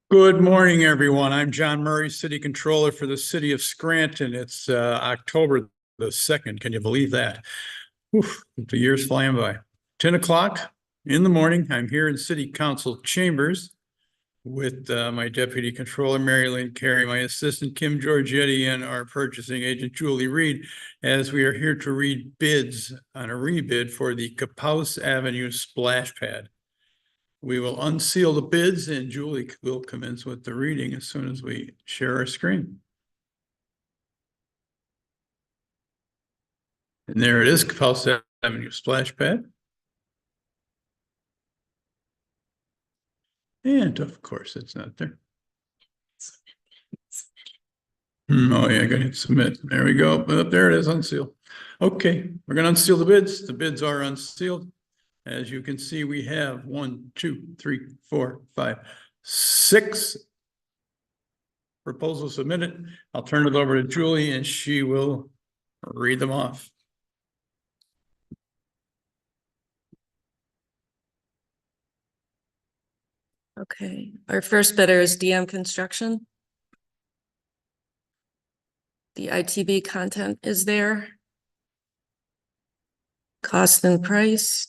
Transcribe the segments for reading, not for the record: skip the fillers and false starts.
Good morning, everyone. I'm John Murray, City Controller for the City of Scranton. It's October the 2nd. Can you believe that? Oof, the year's flying by. 10 o'clock in the morning. I'm here in City Council chambers with my Deputy Controller, Mary Lynn Carey, my Assistant, Kim Giorgetti, and our Purchasing Agent, Julie Reed, as we are here to read bids on a rebid for the Capouse Avenue Splash Pad. We will unseal the bids and Julie will commence with the reading as soon as we share our screen. And there it is, Capouse Avenue Splash Pad. And of course, it's not there. Oh yeah, I gotta hit submit. There we go. There it is, unsealed. Okay, we're gonna unseal the bids. The bids are unsealed. As you can see, we have 1, 2, 3, 4, 5, 6 proposals submitted. I'll turn it over to Julie and she will read them off. Okay, our first bidder is DM Construction. The ITB content is there. Cost and price.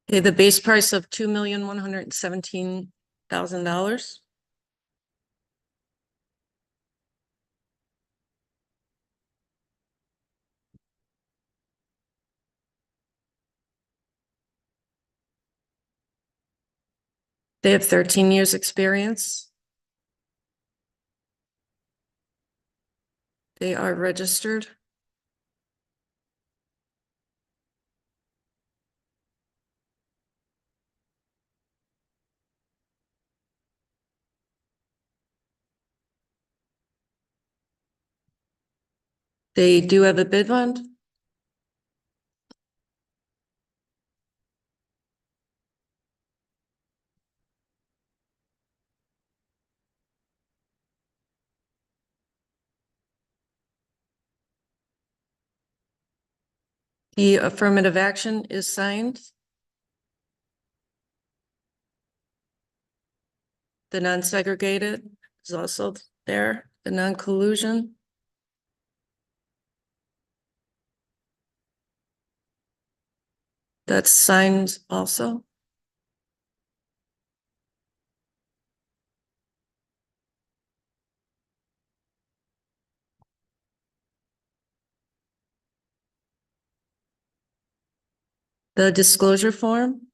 Okay, the base price of $2,117,000. They have 13 years experience. They are registered. They do have a bid bond. The affirmative action is signed. The non-segregated is also there, the non-collusion. That's signed also. The disclosure form.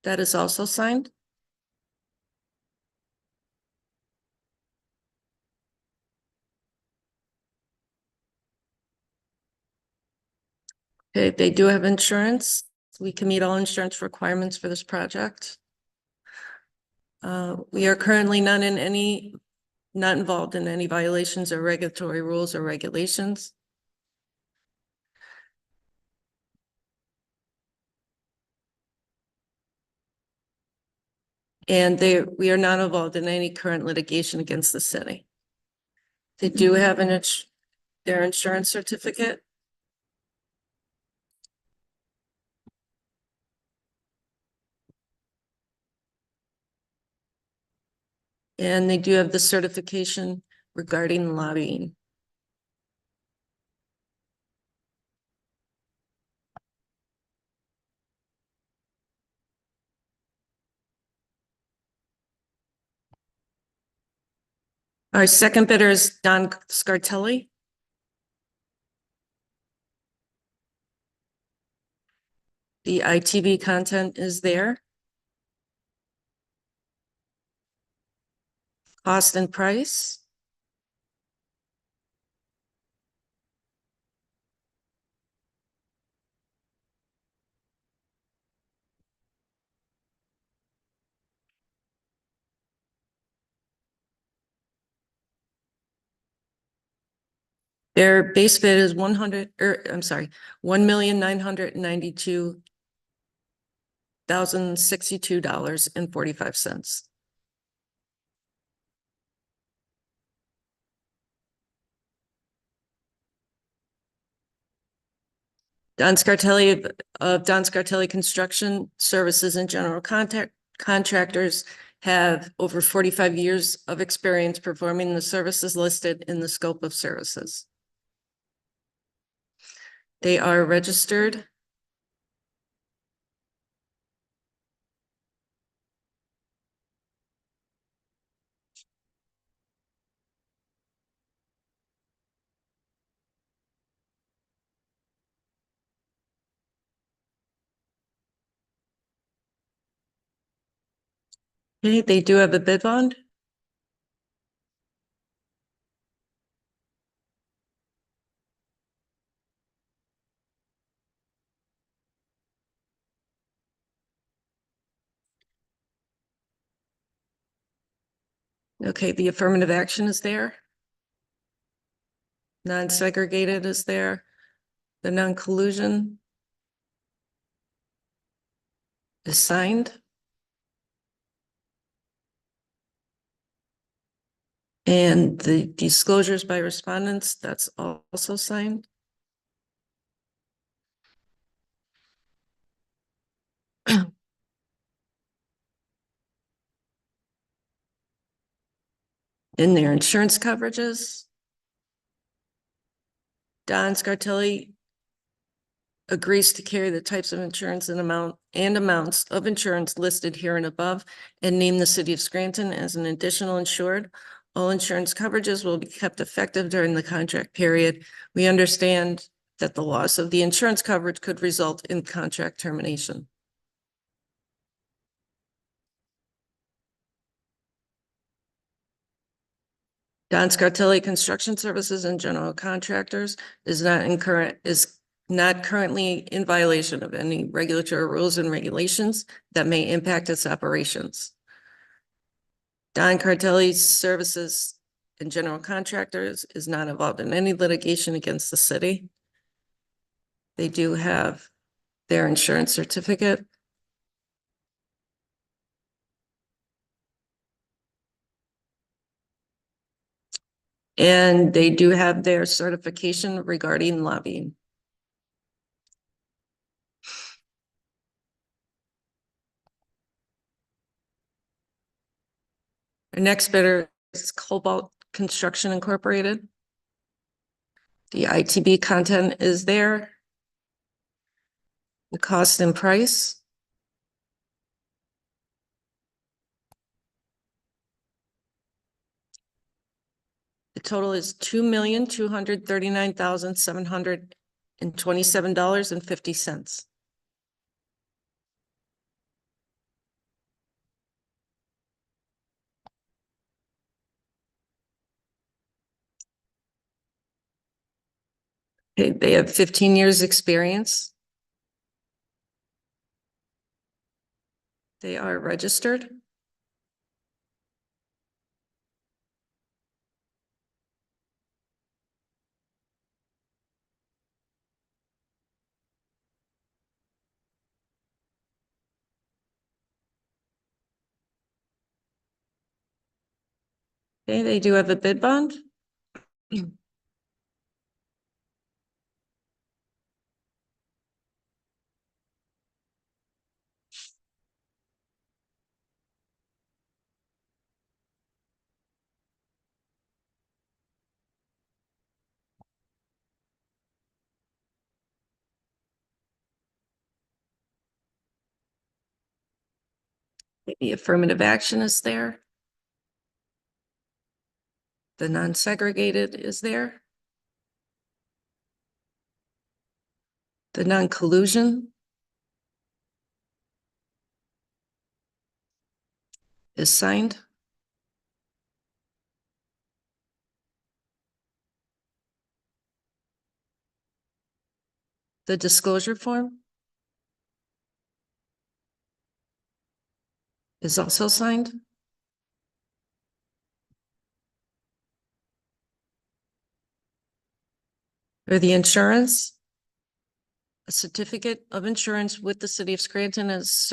That is also signed. Okay, they do have insurance. We can meet all insurance requirements for this project. We are currently not involved in any violations or regulatory rules or regulations. And we are not involved in any current litigation against the city. They do have their insurance certificate. And they do have the certification regarding lobbying. Our second bidder is Don Scartelli. The ITV content is there. Cost and price. Their base bid is 1,992,062.45. Don Scartelli of Don Scartelli Construction Services and General Contractors have over 45 years of experience performing the services listed in the scope of services. They are registered. Okay, they do have a bid bond. Okay, the affirmative action is there. Non-segregated is there. The non-collusion is signed. And the disclosures by respondents, that's also signed. In their insurance coverages, Don Scartelli agrees to carry the types of insurance and amounts of insurance listed here and above and name the city of Scranton as an additional insured. All insurance coverages will be kept effective during the contract period. We understand that the loss of the insurance coverage could result in contract termination. Don Scartelli Construction Services and General Contractors is not currently in violation of any regulatory rules and regulations that may impact its operations. Don Scartelli's Services and General Contractors is not involved in any litigation against the city. They do have their insurance certificate. And they do have their certification regarding lobbying. Our next bidder is Cobalt Construction Incorporated. The ITB content is there. The cost and price. The total is $2,239,727.50. They have 15 years experience. They are registered. Okay, they do have a bid bond. The affirmative action is there. The non-segregated is there. The non-collusion is signed. The disclosure form is also signed. For the insurance, a certificate of insurance with the city of Scranton as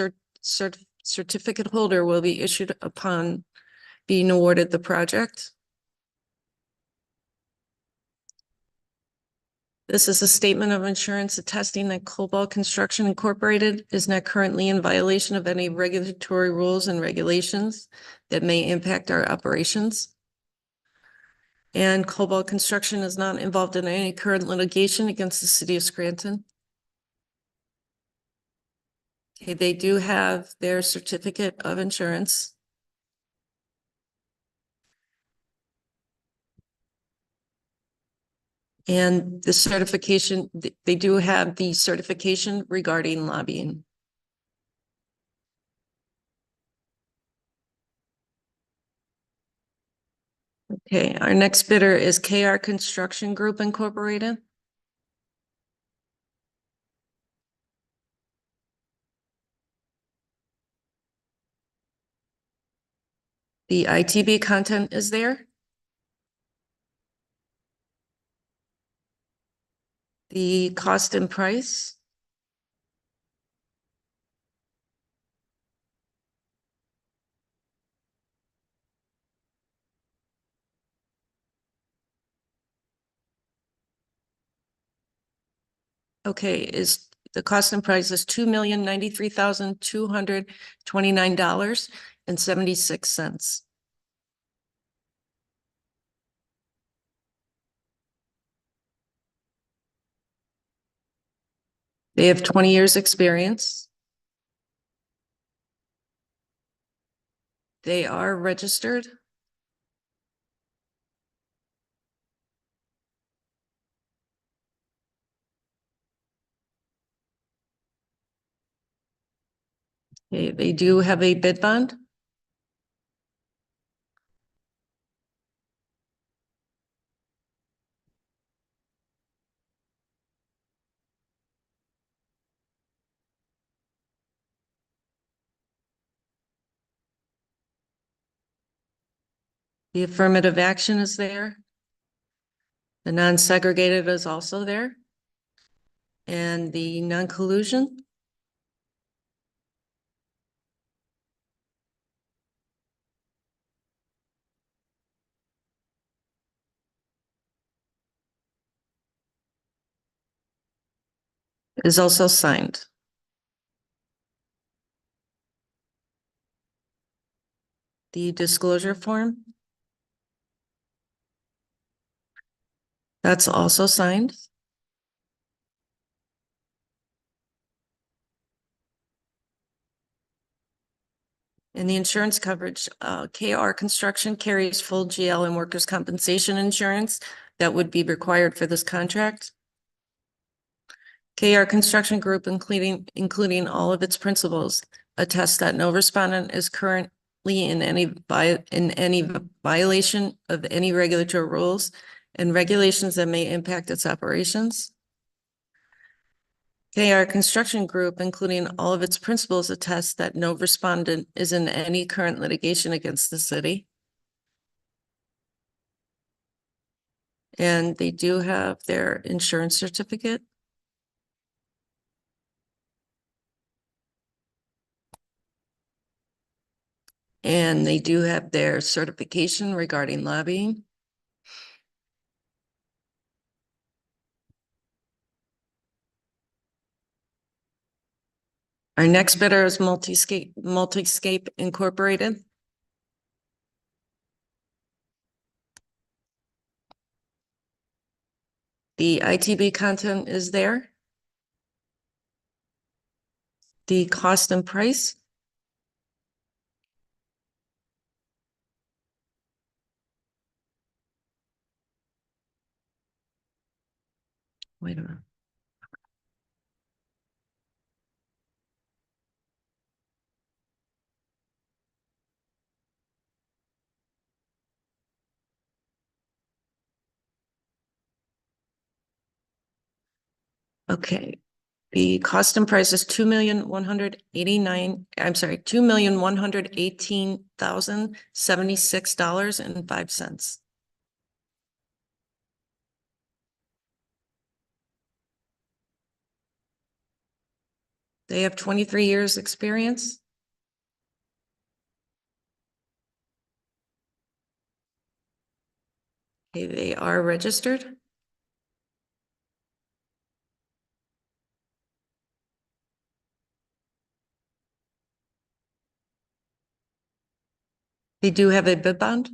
certificate holder will be issued upon being awarded the project. This is a statement of insurance attesting that Cobalt Construction Incorporated is not currently in violation of any regulatory rules and regulations that may impact our operations. And Cobalt Construction is not involved in any current litigation against the city of Scranton. Okay, they do have their certificate of insurance. And the certification, they do have the certification regarding lobbying. Okay, our next bidder is KR Construction Group Incorporated. The ITB content is there. The cost and price. Okay, is the cost and price is $2,093,229.76. They have 20 years experience. They are registered. They do have a bid bond. The affirmative action is there. The non-segregated is also there. And the non-collusion. Is also signed. The disclosure form. That's also signed. And the insurance coverage, KR Construction carries full GL and workers' compensation insurance that would be required for this contract. KR Construction Group, including all of its principals, attests that no respondent is currently in any violation of any regulatory rules and regulations that may impact its operations. KR Construction Group, including all of its principals, attests that no respondent is in any current litigation against the city. And they do have their insurance certificate. And they do have their certification regarding lobbying. Our next bidder is Multiscape Incorporated. The ITB content is there. The cost and price. Wait a minute. Okay, the cost and price is $2,118,076.05. They have 23 years experience. Okay, they are registered. They do have a bid bond.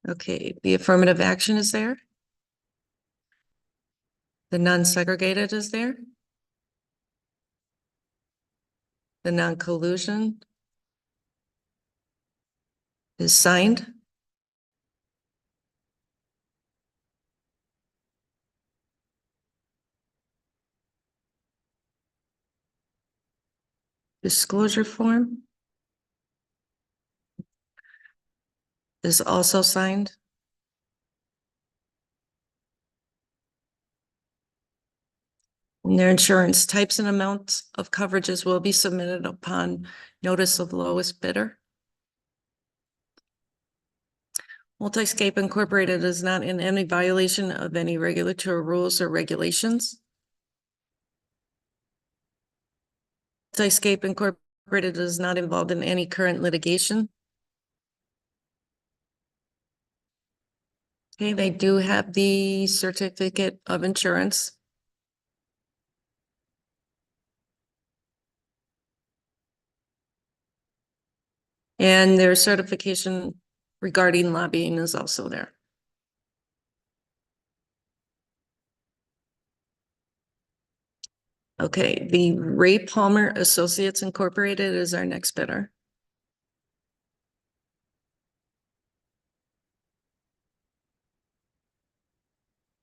Okay, the affirmative action is there. The non-segregated is there. The non-collusion is signed. Disclosure form is also signed. And their insurance types and amounts of coverages will be submitted upon notice of lowest bidder. Multiscape Incorporated is not in any violation of any regulatory rules or regulations. Multiscape Incorporated is not involved in any current litigation. Okay, they do have the certificate of insurance. And their certification regarding lobbying is also there. Okay, the Ray Palmer Associates Incorporated is our next bidder.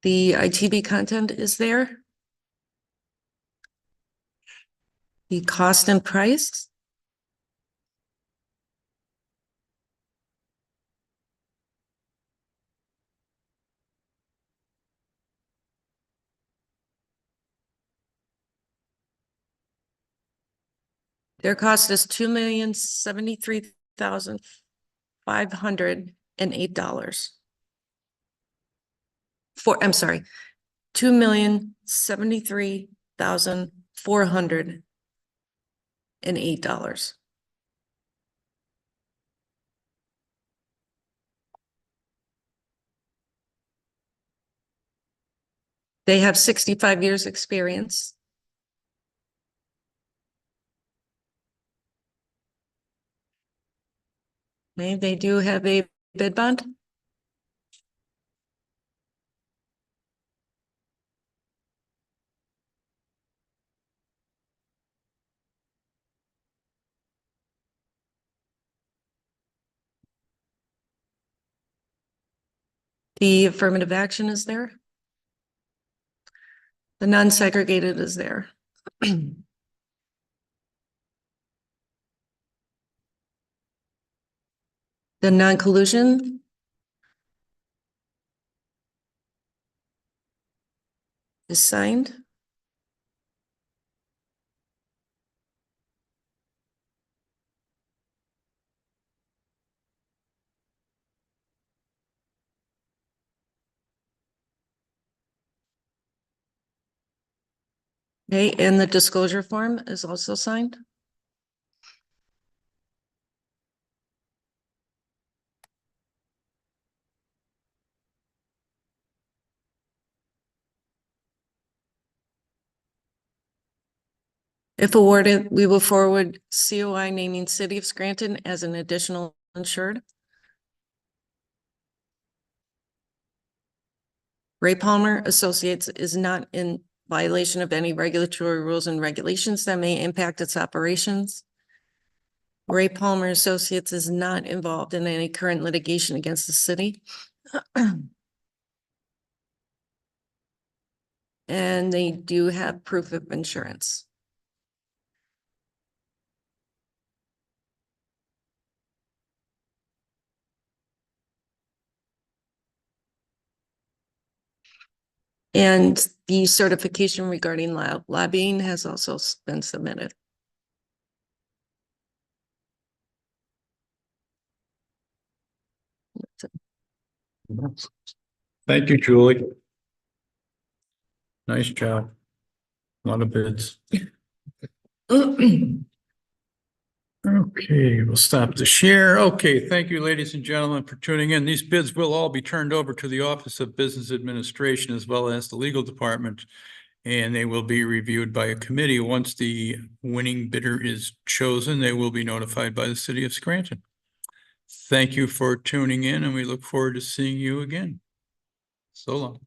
The ITB content is there. The cost and price. Their cost is $2,073,508. I'm sorry, $2,073,408. They have 65 years experience. Okay, they do have a bid bond. The affirmative action is there. The non-segregated is there. The non-collusion is signed. Okay, and the disclosure form is also signed. If awarded, we will forward COI naming City of Scranton as an additional insured. Ray Palmer Associates is not in violation of any regulatory rules and regulations that may impact its operations. Ray Palmer Associates is not involved in any current litigation against the city. And they do have proof of insurance. And the certification regarding lobbying has also been submitted. Thank you, Julie. Nice job. A lot of bids. Okay, we'll stop the share. Okay, thank you, ladies and gentlemen, for tuning in. These bids will all be turned over to the Office of Business Administration as well as the Legal Department. And they will be reviewed by a committee. Once the winning bidder is chosen, they will be notified by the city of Scranton. Thank you for tuning in, and we look forward to seeing you again. So long.